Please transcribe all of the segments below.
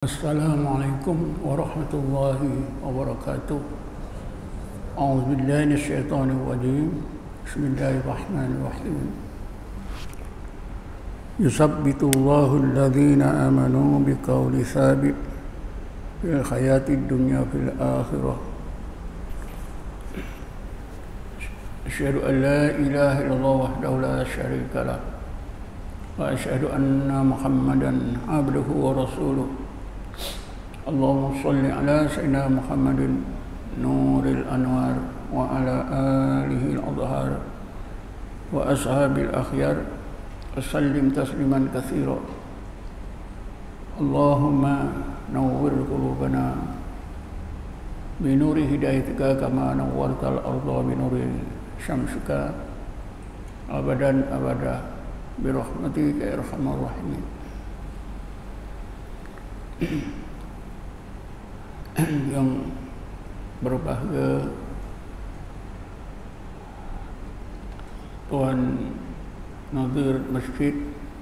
Assalamualaikum warahmatullahi wabarakatuh. A'udzu billahi minasyaitonir rajim. Bismillahirrahmanirrahim. Yusabbitullahu alladhina amanu biqauli tsabit fil hayatid dunya fil akhirah. Asyhadu an la ilaha illallah wahdahu la syarika lah wa asyhadu anna Muhammadan abduhu wa rasuluh. Allahumma salli ala sayyidina Muhammadin nuril anwar wa ala alihi al-adhar wa ashabil akhyar wa sallim tasliman katsira. Allahumma nawwir qulubana bi nuri hidayatika kama nawwartal arda bi nuri syamsika abadan abada bi rahmatika ya arhamar rahimin. Yang berbahagia Tuan Nazir Masjid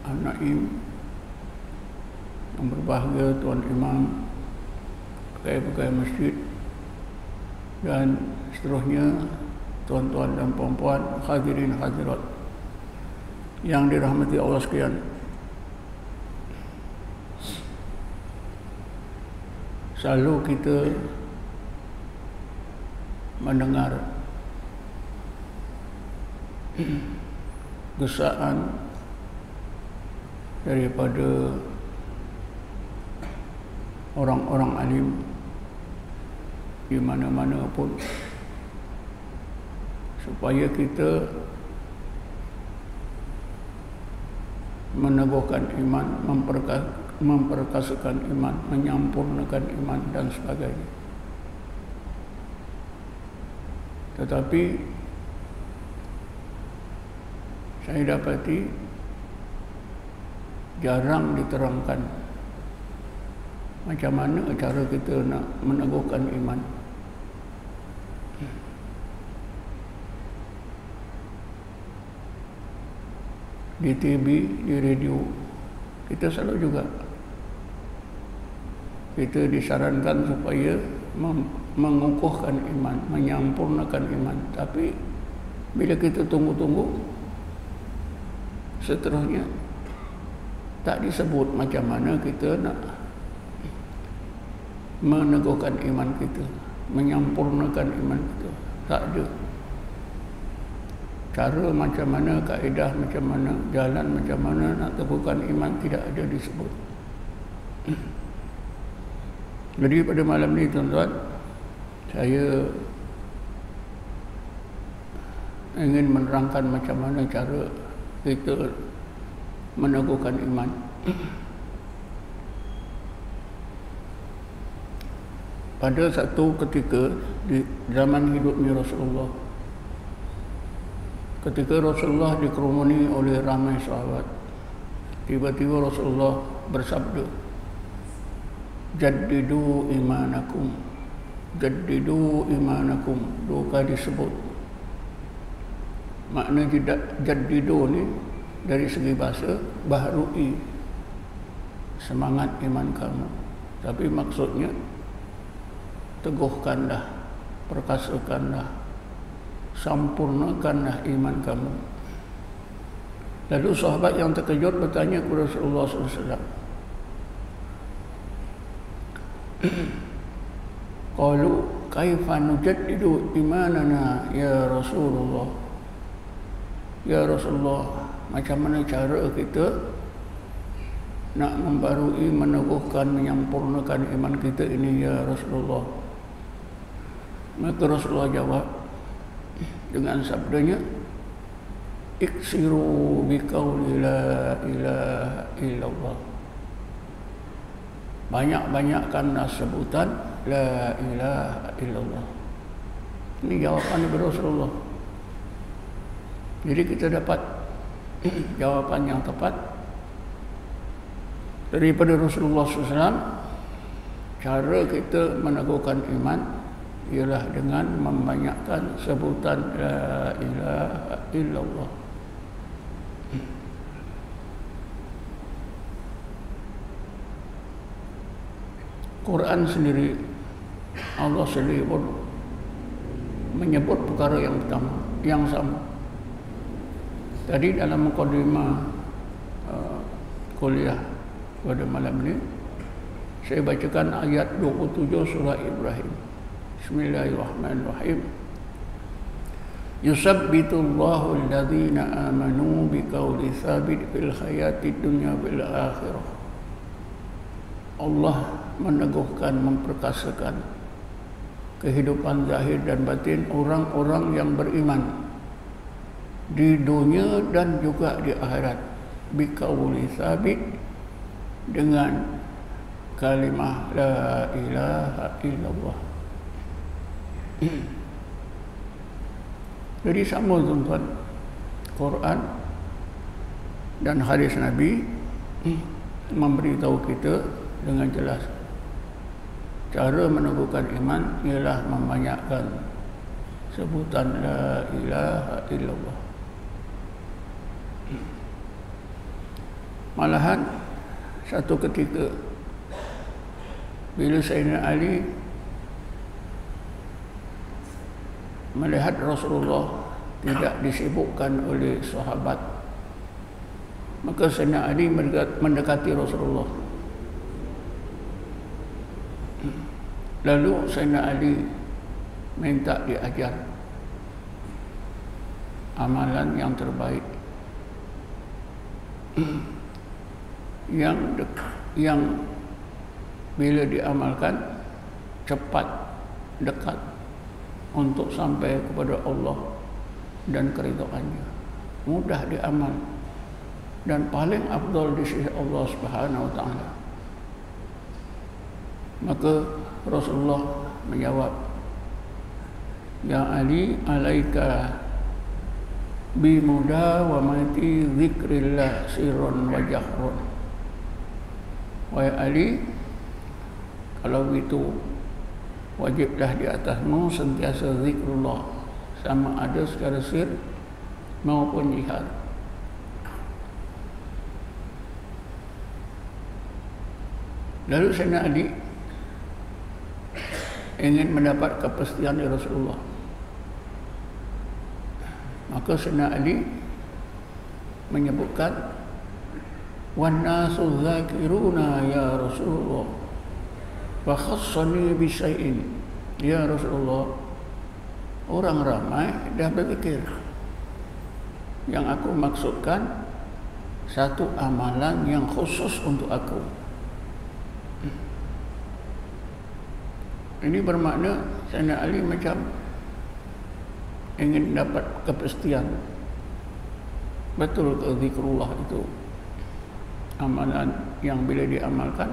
An-Naim, yang berbahagia Tuan Imam, pegawai-pegawai masjid, dan seterusnya tuan-tuan dan puan-puan, hadirin hadirat yang dirahmati Allah sekalian. Selalu kita mendengar gesaan daripada orang-orang alim di mana-mana pun, supaya kita meneguhkan iman, memperkasakan iman, menyampurnakan iman dan sebagainya. Tetapi saya dapati jarang diterangkan macam mana cara kita nak meneguhkan iman. Di TV, di radio, kita selalu juga kita disarankan supaya mengukuhkan iman, menyampurnakan iman. Tapi bila kita tunggu-tunggu, seterusnya tak disebut macam mana kita nak meneguhkan iman kita, menyampurnakan iman kita. Tak ada. Cara macam mana, kaedah macam mana, jalan macam mana nak teguhkan iman tidak ada disebut. Jadi pada malam ni tuan-tuan, saya ingin menerangkan macam mana cara kita meneguhkan iman. Pada satu ketika di zaman hidupnya Rasulullah, ketika Rasulullah dikerumuni oleh ramai sahabat, tiba-tiba Rasulullah bersabda, "Jaddidu imanakum." Jaddidu imanakum, dua kali disebut. Makna jaddidu ni dari segi bahasa, baharui semangat iman kamu. Tapi maksudnya teguhkanlah, perkasakanlah, sampurnakanlah iman kamu. Lalu sahabat yang terkejut bertanya kepada Rasulullah SAW, qalu kaifa nujaddidu imanana ya Rasulullah. Ya Rasulullah, macam mana cara kita nak membarui, meneguhkan, menyampurnakan iman kita ini ya Rasulullah? Maka Rasulullah jawab dengan sabdanya, iksiru biqauli la ilaha illallah. Banyak-banyakkanlah sebutan la ilaha illallah. Ini jawapan daripada Rasulullah. Jadi kita dapat jawapan yang tepat daripada Rasulullah SAW. Cara kita meneguhkan iman ialah dengan membanyakkan sebutan la ilaha illallah. Quran sendiri, Allah sendiri pun menyebut perkara yang pertama, yang sama. Tadi dalam mukadimah kuliah pada malam ini, saya bacakan ayat 27 surah Ibrahim. Bismillahirrahmanirrahim. Yusabbitullahu alladhina amanu biqauli tsabit fil hayatid dunya bil akhirah. Allah meneguhkan, memperkasakan kehidupan zahir dan batin orang-orang yang beriman di dunia dan juga di akhirat. Biqauli tsabit, dengan kalimah la ilaha illallah. Jadi sama tuan-tuan, Quran dan hadis Nabi memberitahu kita dengan jelas cara meneguhkan iman ialah membanyakkan sebutan la ilaha illallah. Malahan satu ketika bila Sayyidina Ali melihat Rasulullah tidak disibukkan oleh sahabat, maka Sayyidina Ali mendekati Rasulullah. Lalu Sayyidina Ali minta diajar amalan yang terbaik yang bila diamalkan cepat, dekat untuk sampai kepada Allah dan keridhaannya, mudah diamal dan paling afdal di sisi Allah Subhanahu wa taala. Maka Rasulullah menjawab, ya Ali, alaika bi mudawamati zikrillah sirran wa jahrun. Wahai Ali, kalau begitu wajiblah di atasmu sentiasa zikrullah, sama ada secara sir maupun jihar. Lalu Sayyidina Ali ingin mendapat kepastian dari Rasulullah. Maka Sayyidina Ali menyebutkan, wan nasu dzakiruna ya Rasulullah wa khassani bi syai'in. Ya Rasulullah, orang ramai dah berfikir, yang aku maksudkan satu amalan yang khusus untuk aku. Ini bermakna Sayyidina Ali macam ingin dapat kepastian betul ke zikrullah itu amalan yang bila diamalkan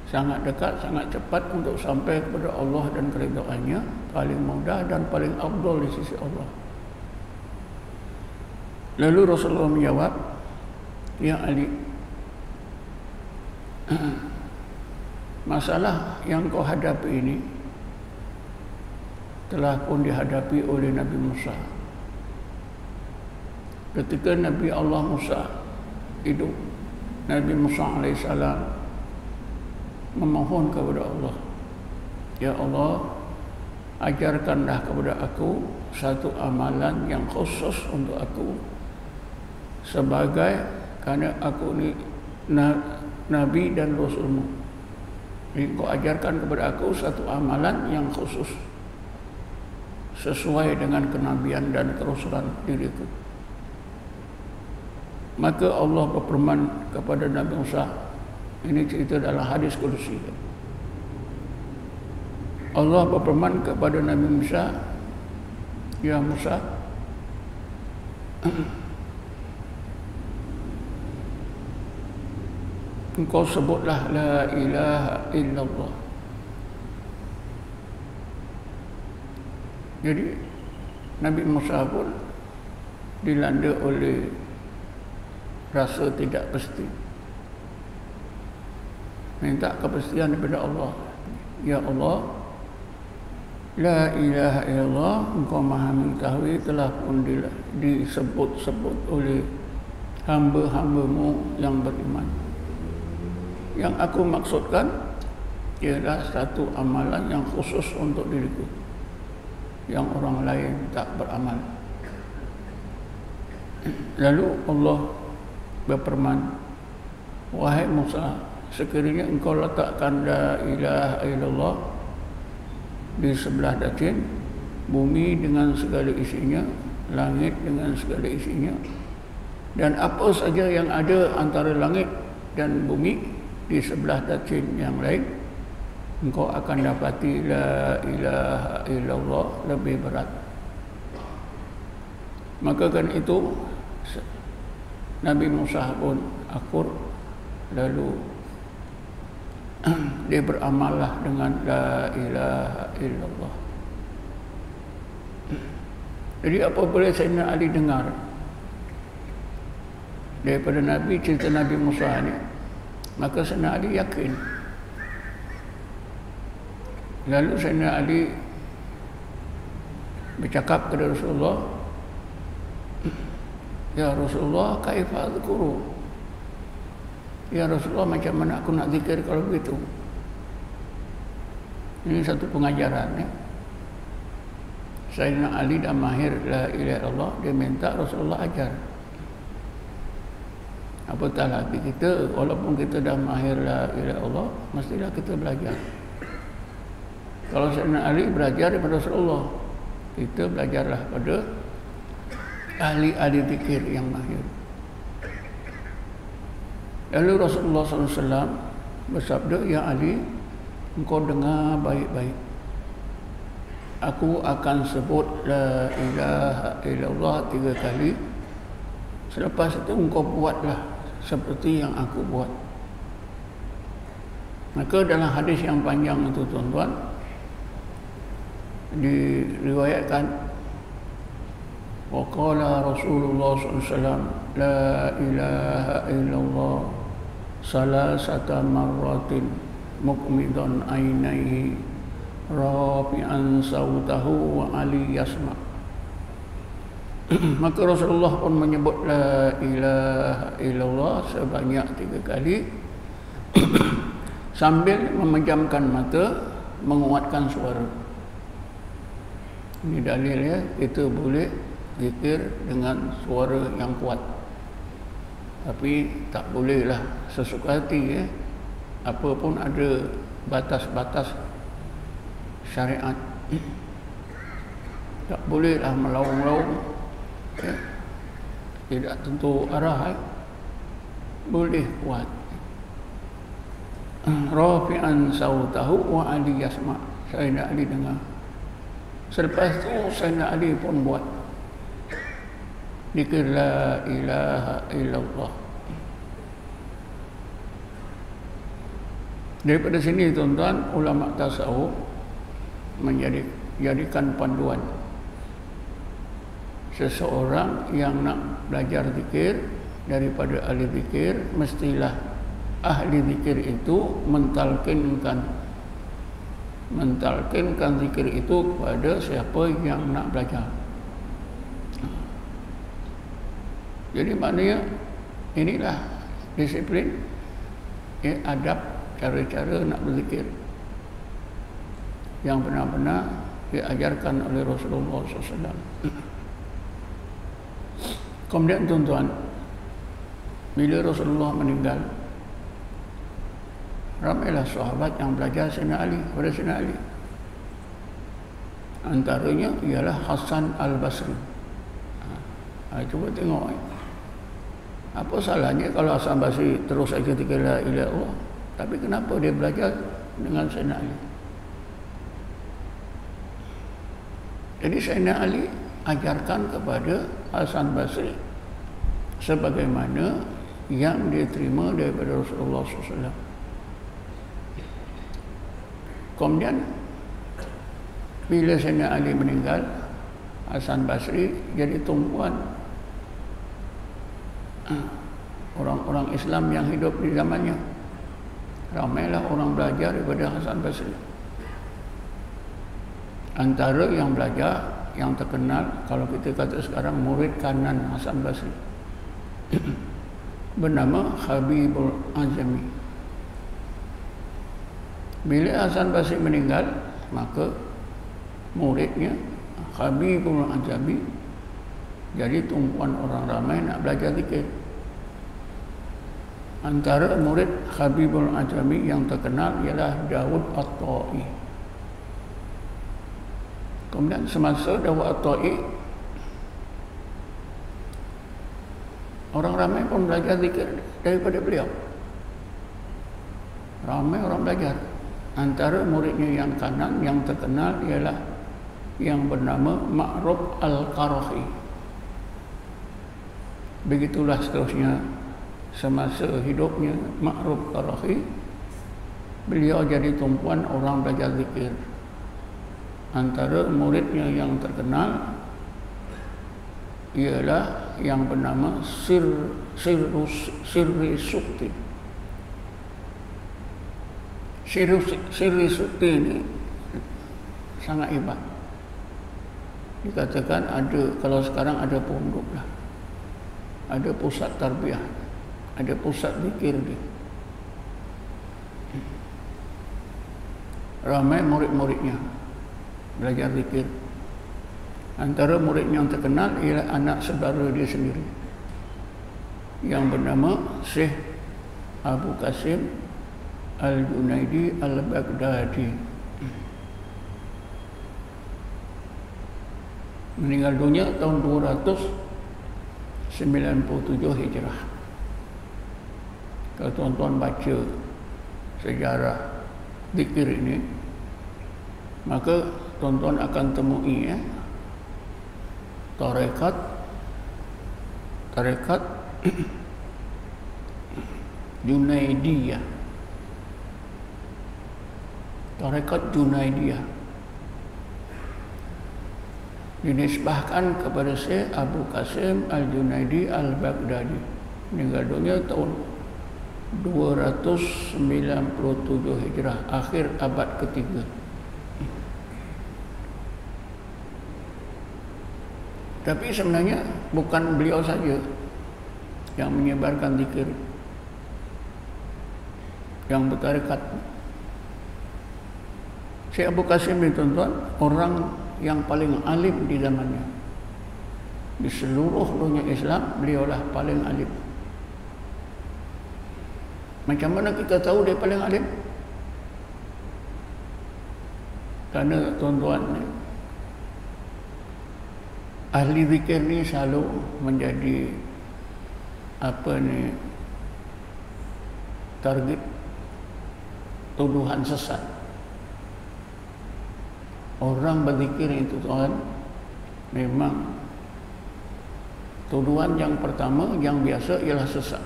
sangat dekat, sangat cepat untuk sampai kepada Allah dan keridhaannya, paling mudah dan paling afdal di sisi Allah. Lalu Rasulullah menjawab, ya Ali, masalah yang kau hadapi ini telah pun dihadapi oleh Nabi Musa. Ketika Nabi Allah Musa hidup, Nabi Musa AS memohon kepada Allah, ya Allah, ajarkanlah kepada aku satu amalan yang khusus untuk aku, sebagai kerana aku ni Nabi dan Rasulmu. Jadi kau ajarkan kepada aku satu amalan yang khusus sesuai dengan kenabian dan kerasulan diriku. Maka Allah berfirman kepada Nabi Musa, ini cerita dalam hadis Qudsi. Allah berfirman kepada Nabi Musa, ya Musa, engkau sebutlah la ilaha illallah. Jadi Nabi Musa pun dilanda oleh rasa tidak pasti, minta kepastian daripada Allah. Ya Allah, la ilaha illallah, engkau maha mengetahui, telah pun disebut-sebut oleh hamba-hambamu yang beriman. Yang aku maksudkan ialah satu amalan yang khusus untuk diriku, yang orang lain tak beramal. Lalu Allah berfirman, wahai Musa, sekiranya engkau letakkan la ilaha illallah di sebelah datin, bumi dengan segala isinya, langit dengan segala isinya, dan apa saja yang ada antara langit dan bumi di sebelah datin yang lain, engkau akan dapati la ilaha illallah lebih berat. Maka kan itu Nabi Musa pun akur, lalu dia beramallah dengan la ilaha illallah. Jadi apabila Sayyidina Ali dengar daripada Nabi cerita Nabi Musa ni, maka Sayyidina Ali yakin. Lalu Sayyidina Ali bercakap kepada Rasulullah, ya Rasulullah, kaifa azkuru? Ya Rasulullah, macam mana aku nak zikir kalau begitu? Ini satu pengajaran ya. Sayyidina Ali dah mahir la ilaha illallah, dia minta Rasulullah ajar. Apatah lagi kita, walaupun kita dah mahir la ilaha illallah, mestilah kita belajar. Kalau Sayyidina Ali belajar daripada Rasulullah, kita belajarlah pada ahli-ahli zikir yang mahir. Lalu Rasulullah SAW bersabda, ya Ali, engkau dengar baik-baik. Aku akan sebut la ilaha illallah 3 kali. Selepas itu engkau buatlah seperti yang aku buat. Maka dalam hadis yang panjang itu tuan-tuan, diriwayatkan waqala Rasulullah SAW la ilaha illallah salasata marratin muqmidan ainaihi rafi'an sautahu wa ali yasma. Maka Rasulullah pun menyebut la ilaha illallah sebanyak 3 kali sambil memejamkan mata, menguatkan suara. Ini dalil ya, kita boleh zikir dengan suara yang kuat, tapi tak bolehlah sesuka hati ya. Apa pun ada batas-batas syariat. Tak bolehlah melaung-laung ya. Tidak tentu arah ya. Boleh kuat. Rafi'an sautahu wa ali yasma. Sayyidina Ali dengar. Selepas itu Sayyidina Ali pun buat zikir la ilaha illallah. Daripada sini tuan-tuan, ulama tasawuf menjadikan panduan seseorang yang nak belajar zikir daripada ahli zikir, mestilah ahli zikir itu mentalkinkan zikir itu kepada siapa yang nak belajar. Jadi maknanya inilah disiplin ya, adab cara-cara nak berzikir yang benar-benar diajarkan oleh Rasulullah SAW. Kemudian tuan-tuan, bila Rasulullah meninggal, ramailah sahabat yang belajar Sayyidina Ali pada Sayyidina Ali. Antaranya ialah Hasan Al-Basri. Cuba tengok apa salahnya kalau Hasan Basri terus saja zikir la ilaha illallah, tapi kenapa dia belajar dengan Sayyidina Ali? Jadi Sayyidina Ali ajarkan kepada Hasan Basri sebagaimana yang diterima daripada Rasulullah SAW. Kemudian bila Sayyidina Ali meninggal, Hasan Basri jadi tumpuan orang-orang Islam yang hidup di zamannya. Ramailah orang belajar daripada Hasan Basri. Antara yang belajar, yang terkenal, kalau kita kata sekarang, murid kanan Hasan Basri bernama Habibul Azami. Bila Hasan Basri meninggal, maka muridnya Habibul Ajabi jadi tumpuan orang ramai nak belajar zikir. Antara murid Habibul Ajabi yang terkenal ialah Daud At-Ta'i. Kemudian semasa Daud At-Ta'i, orang ramai pun belajar zikir daripada beliau. Ramai orang belajar. Antara muridnya yang kanan yang terkenal ialah yang bernama Ma'ruf Al-Qarahi. Begitulah seterusnya semasa hidupnya Ma'ruf Al-Qarahi, beliau jadi tumpuan orang belajar zikir. Antara muridnya yang terkenal ialah yang bernama Sirri Sukti. Sirri Sukti ini sangat hebat. Dikatakan ada, kalau sekarang ada pondok lah, ada pusat tarbiyah, ada pusat zikir dia. Ramai murid-muridnya belajar zikir. Antara murid yang terkenal ialah anak saudara dia sendiri yang bernama Syekh Abu Qasim Al-Junaidi Al-Baghdadi. Meninggal dunia tahun 297 Hijrah. Kalau tuan-tuan baca sejarah zikir ini, maka tuan-tuan akan temui tarekat Junaidiyah. Tarekat Junaidiyah dinisbahkan kepada Syekh Abu Qasim Al-Junaidi Al-Baghdadi. Meninggal dunia tahun 297 Hijrah, akhir abad ketiga. Tapi sebenarnya bukan beliau saja yang menyebarkan zikir, yang bertarekat. Syekh Abu Qasim ini, tuan-tuan, orang yang paling alim di zamannya. Di seluruh dunia Islam, beliaulah paling alim. Macam mana kita tahu dia paling alim? Karena tuan-tuan, ahli zikir ni selalu menjadi target tuduhan sesat. Orang berzikir itu, tuan, memang tuduhan yang pertama yang biasa ialah sesat.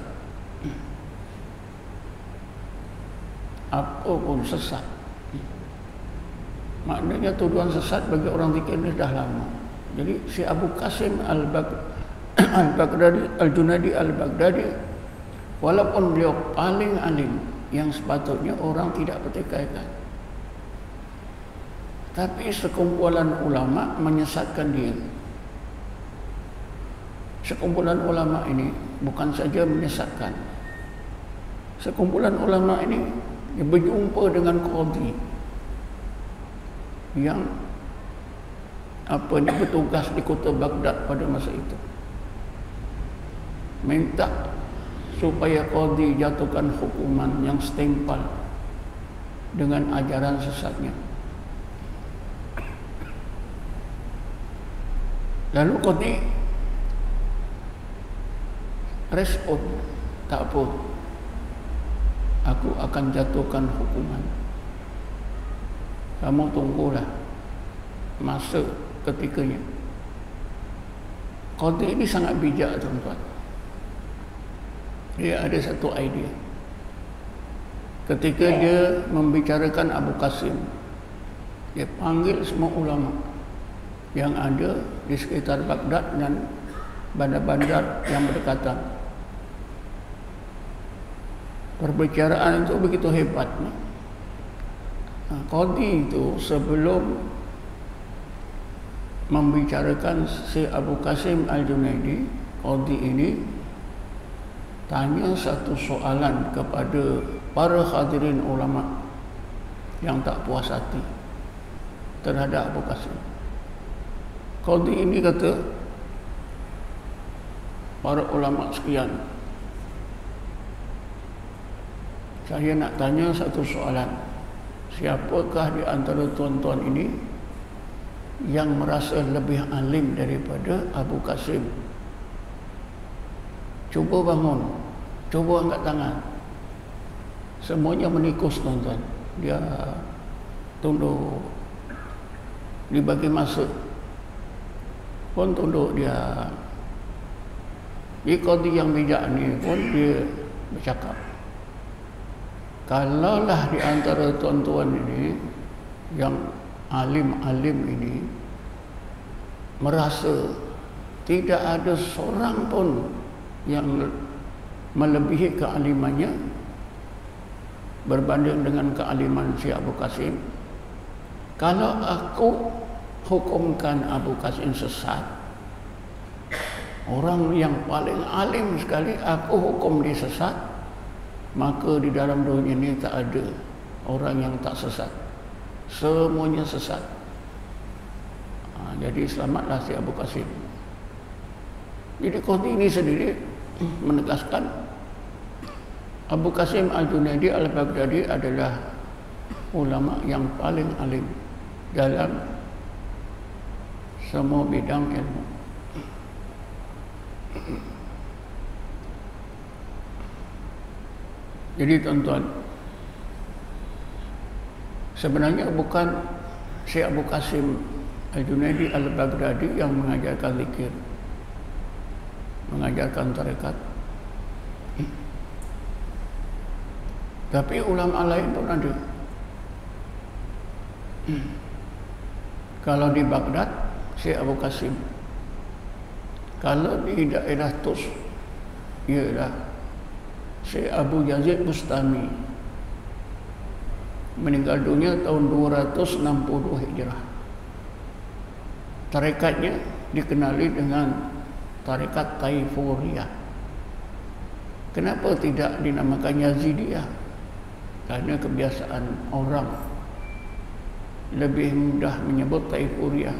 Apa pun sesat. Maknanya tuduhan sesat bagi orang zikir ini dah lama. Jadi si Abu Qasim Al-Baghdadi Al-Junaidi Al-Baghdadi, walaupun beliau paling alim yang sepatutnya orang tidak pertikaikan, tapi sekumpulan ulama menyesatkan dia. Sekumpulan ulama ini bukan saja menyesatkan. Sekumpulan ulama ini berjumpa dengan qadhi yang bertugas di kota Baghdad pada masa itu, minta supaya qadhi jatuhkan hukuman yang setimpal dengan ajaran sesatnya. Lalu qadhi respon, tak apa, aku akan jatuhkan hukuman, kamu tunggulah masa ketikanya. Qadhi ini sangat bijak, tuan-tuan. Dia ada satu idea. Ketika dia membicarakan Abu Qasim, dia panggil semua ulama yang ada di sekitar Baghdad dan bandar-bandar yang berdekatan. Perbicaraan itu begitu hebat. Qadhi itu sebelum membicarakan si Abu Qasim Al-Junaidi, qadhi ini tanya satu soalan kepada para hadirin ulama yang tak puas hati terhadap Abu Qasim. Qadhi ini kata, para ulama sekian, saya nak tanya satu soalan. Siapakah di antara tuan-tuan ini yang merasa lebih alim daripada Abu Qasim? Cuba bangun, cuba angkat tangan. Semuanya menikus, tuan-tuan. Dia tunduk, dibagi masa pun tunduk dia. Di Qadhi yang bijak ni pun dia bercakap, kalaulah di antara tuan-tuan ini yang alim-alim ini merasa tidak ada seorang pun yang melebihi kealimannya berbanding dengan kealiman si Abu Qasim, kalau aku hukumkan Abu Qasim sesat, orang yang paling alim sekali aku hukum dia sesat, maka di dalam dunia ini tak ada orang yang tak sesat, semuanya sesat. Jadi selamatlah si Abu Qasim. Jadi Qadhi ini sendiri menegaskan Abu Qasim Al-Junaidi Al-Baghdadi adalah ulama yang paling alim dalam semua bidang ilmu. Jadi tuan-tuan, sebenarnya bukan si Abu Qasim Al-Junaidi Al-Baghdadi yang mengajarkan zikir, mengajarkan tarekat, tapi ulama lain pun ada. Kalau di Baghdad, si Abu Qasim. Kalau di daerah Tus, ialah si Abu Yazid Bustami, meninggal dunia tahun 260 Hijrah. Tarekatnya dikenali dengan tarekat Taifuriyah. Kenapa tidak dinamakan Yazidiyah? Karena kebiasaan orang lebih mudah menyebut Taifuriyah.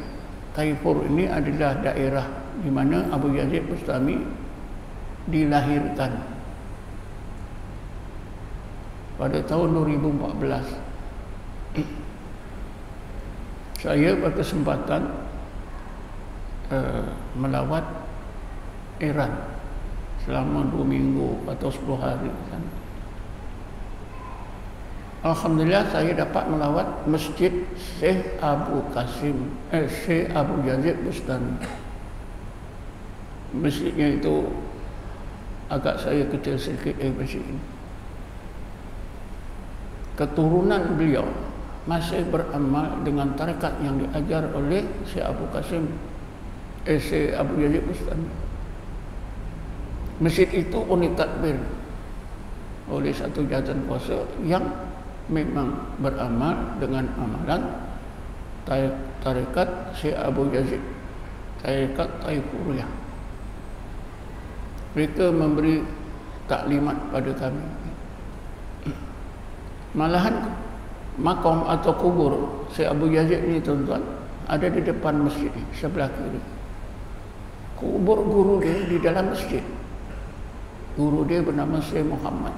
Taifur ini adalah daerah di mana Abu Yazid Bustami dilahirkan pada tahun 2014. Saya berkesempatan melawat Iran selama 2 minggu atau 10 hari. Alhamdulillah saya dapat melawat masjid Syekh Abu Yazid Bustami. Masjidnya itu agak saya kecil sedikit masjid ini. Keturunan beliau masih beramal dengan tarekat yang diajar oleh Syekh Abu Yazid Bustami. Masjid itu pun ditakbir oleh satu jawatan kuasa yang memang beramal dengan amalan tarekat Syekh Abu Yazid, tarekat Taifuriyah. Mereka memberi taklimat pada kami. Malahan makam atau kubur Syekh Abu Yazid ni, tuan-tuan, ada di depan masjid ni, sebelah kiri. Kubur guru dia di dalam masjid. Guru dia bernama Syekh Muhammad,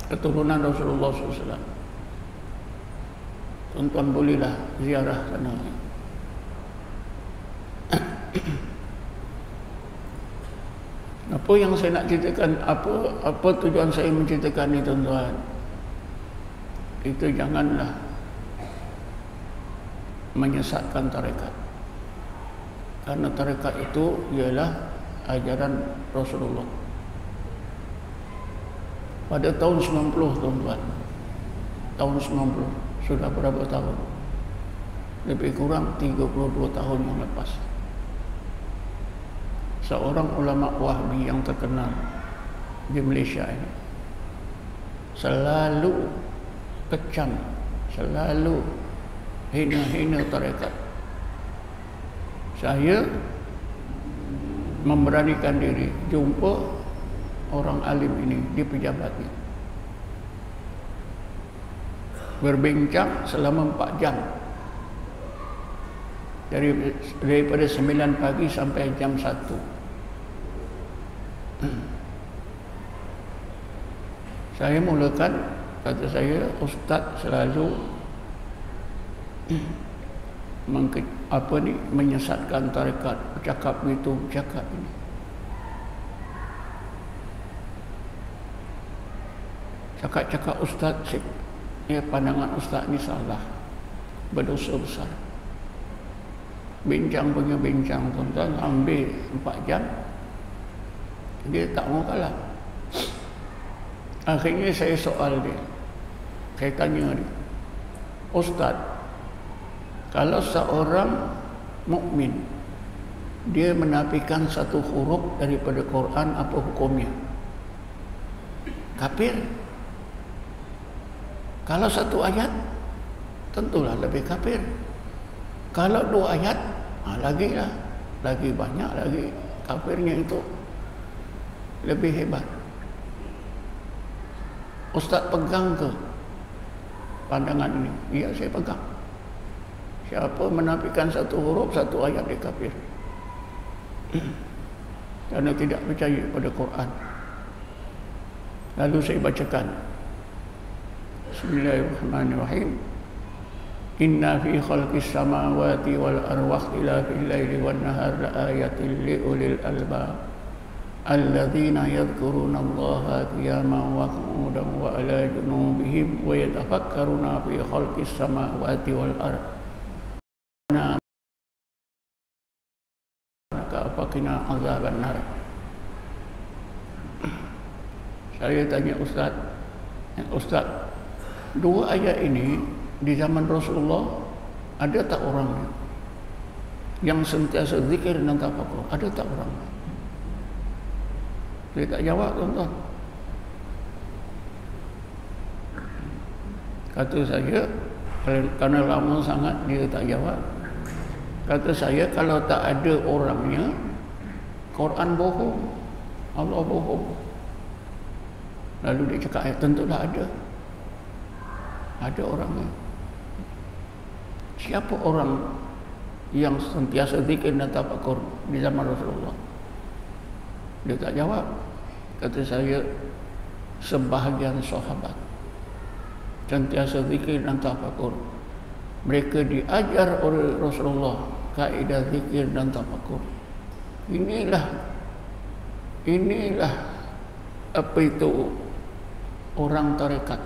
keturunan Rasulullah SAW. Tuan-tuan bolehlah ziarah sana. Apa yang saya nak ceritakan, apa tujuan saya menceritakan ni, tuan-tuan? Itu janganlah menyesatkan tarekat. Karena tarekat itu ialah ajaran Rasulullah. Pada tahun 90, tuan-tuan, tahun 90, sudah berapa tahun? Lebih kurang 32 tahun yang lepas, seorang ulama Wahbi yang terkenal di Malaysia ini selalu kecam, selalu hina-hina tarekat. Saya memberanikan diri jumpa orang alim ini di pejabatnya. berbincang selama 4 jam. Daripada 9 pagi sampai jam 1. Saya mulakan, kata saya, ustaz selalu menyesatkan tarekat, bercakap itu, bercakap ini. Cakap-cakap ustaz, pandangan ustaz ni salah, berdosa besar. Bincang punya bincang, tuan-tuan, ambil 4 jam, dia tak mau kalah. Akhirnya saya soal dia, saya tanya dia, ustaz, kalau seorang mukmin dia menafikan satu huruf daripada Quran, apa hukumnya? Kafir? Kalau satu ayat, tentulah lebih kafir. Kalau 2 ayat, lagi banyak lagi kafirnya itu lebih hebat. Ustaz pegang ke pandangan ini? Ya, saya pegang. Siapa menafikan satu huruf, satu ayat, dia kafir. Kerana tidak percaya pada Quran. Lalu saya bacakan, Bismillahirrahmanirrahim. Inna fi khalqis samawati wal ardi wa ikhtilafil laili wan nahari laayatin liulil albab alladzina yadhkuruna Allaha qiyaman wa qu'udan wa 'ala junubihim wa yatafakkaruna fi khalqis samawati wal ardi faqina azaban nar. Saya tanya Ustaz, 2 ayat ini di zaman Rasulullah ada tak orang yang sentiasa zikir dan tafakur? Ada tak orang? Dia tak jawab, tuan-tuan. Kata saya, kerana lama sangat dia tak jawab. Kata saya, kalau tak ada orangnya, Quran bohong, Allah bohong. Lalu dia cakap, tentulah ada. Ada orangnya. Siapa orang yang sentiasa zikir dan tafakur di zaman Rasulullah? Dia tak jawab. Kata saya, sebahagian sahabat sentiasa zikir dan tafakur. Mereka diajar oleh Rasulullah kaedah zikir dan tafakur. Inilah apa itu orang tarekat.